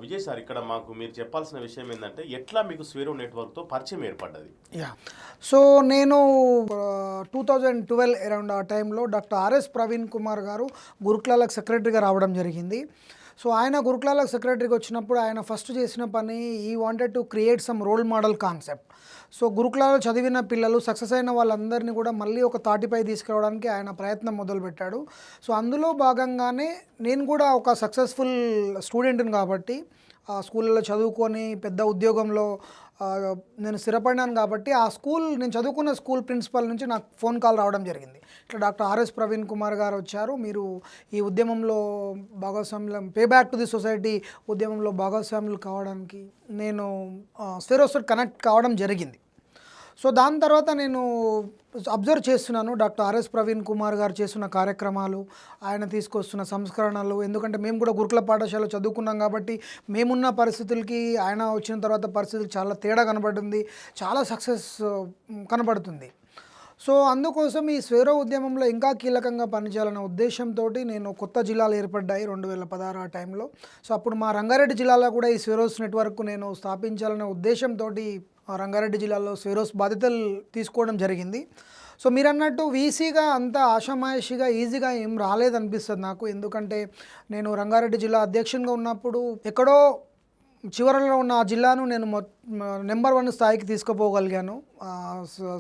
Vijay sir, ఇక్కడ మాకు మీరు చెప్పాల్సిన విషయం ఏంటంటే ఎట్లా మీకు స్వేరో నెట్వర్క్తో పరిచయం ఏర్పడ్డది? యా సో నేను 2012 అరౌండ్ ఆ టైంలో డాక్టర్ ఆర్ఎస్ ప్రవీణ్ కుమార్ గారు గురుకులాలకు సెక్రటరీగా రావడం జరిగింది. సో ఆయన గురుకులాలకు సెక్రటరీగా వచ్చినప్పుడు ఆయన ఫస్ట్ చేసిన పని ఈ wanted to create some role model concept. So గురుకులాలో చదివిన పిల్లలు సక్సెస్ అయిన వాళ్ళందరినీ కూడా మళ్ళీ ఒక తాటిపై తీసుకురావడానికి ఆయన ప్రయత్నం మొదలుపెట్టాడు. సో అందులో భాగంగానే నేను కూడా ఒక సక్సెస్ఫుల్ స్టూడెంట్ని కాబట్టి ఆ స్కూల్లో చదువుకొని పెద్ద ఉద్యోగంలో నేను స్థిరపడినాను కాబట్టి ఆ స్కూల్ నేను చదువుకున్న స్కూల్ ప్రిన్సిపల్ నుంచి నాకు ఫోన్ కాల్ రావడం జరిగింది. ఇట్లా డాక్టర్ ఆర్ఎస్ ప్రవీణ్ కుమార్ గారు వచ్చారు, మీరు ఈ ఉద్యమంలో భాగస్వామ్యం pay back to the society ఉద్యమంలో భాగస్వాములు కావడానికి నేను స్వేరోస్తో కనెక్ట్ కావడం జరిగింది. సో దాని తర్వాత నేను అబ్జర్వ్ చేస్తున్నాను డాక్టర్ ఆర్ఎస్ ప్రవీణ్ కుమార్ గారు చేస్తున్న కార్యక్రమాలు, ఆయన తీసుకొస్తున్న సంస్కరణలు. ఎందుకంటే మేము కూడా గురుకుల పాఠశాల చదువుకున్నాం కాబట్టి మేమున్న పరిస్థితులకి ఆయన వచ్చిన తర్వాత పరిస్థితులు చాలా తేడా కనబడుతుంది, చాలా సక్సెస్ కనబడుతుంది. సో అందుకోసం ఈ స్వేరో ఉద్యమంలో ఇంకా కీలకంగా పనిచేయాలన్న ఉద్దేశంతో నేను కొత్త జిల్లాలు ఏర్పడ్డాయి 2016 ఆ టైంలో. సో అప్పుడు మా రంగారెడ్డి జిల్లాలో కూడా ఈ స్వేరోస్ నెట్వర్క్ నేను స్థాపించాలనే ఉద్దేశంతో రంగారెడ్డి జిల్లాలో స్వేరోస్ బాధ్యతలు తీసుకోవడం జరిగింది. సో మీరు అన్నట్టు వీసీగా అంత ఆషామాయిషిగా ఈజీగా ఏం రాలేదనిపిస్తుంది నాకు. ఎందుకంటే నేను రంగారెడ్డి జిల్లా అధ్యక్షునిగా ఉన్నప్పుడు ఎక్కడో చివరలో ఉన్న ఆ జిల్లాను నేను నెంబర్ 1 స్థాయికి తీసుకుపోగలిగాను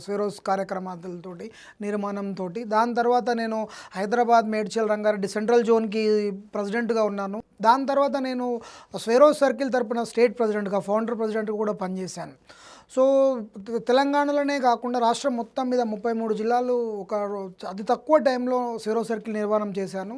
స్వేరోస్ కార్యక్రమాలతోటి, నిర్మాణంతో. దాని తర్వాత నేను హైదరాబాద్, మేడ్చల్, రంగారెడ్డి సెంట్రల్ జోన్కి ప్రెసిడెంట్గా ఉన్నాను. దాని తర్వాత నేను స్వేరోస్ సర్కిల్ తరపున స్టేట్ ప్రెసిడెంట్గా, ఫౌండర్ ప్రెసిడెంట్గా కూడా పనిచేశాను. సో తెలంగాణలోనే కాకుండా రాష్ట్రం మొత్తం మీద 33 జిల్లాలు అతి తక్కువ టైంలో స్వేరో సర్కిల్ నిర్మాణం చేశాను.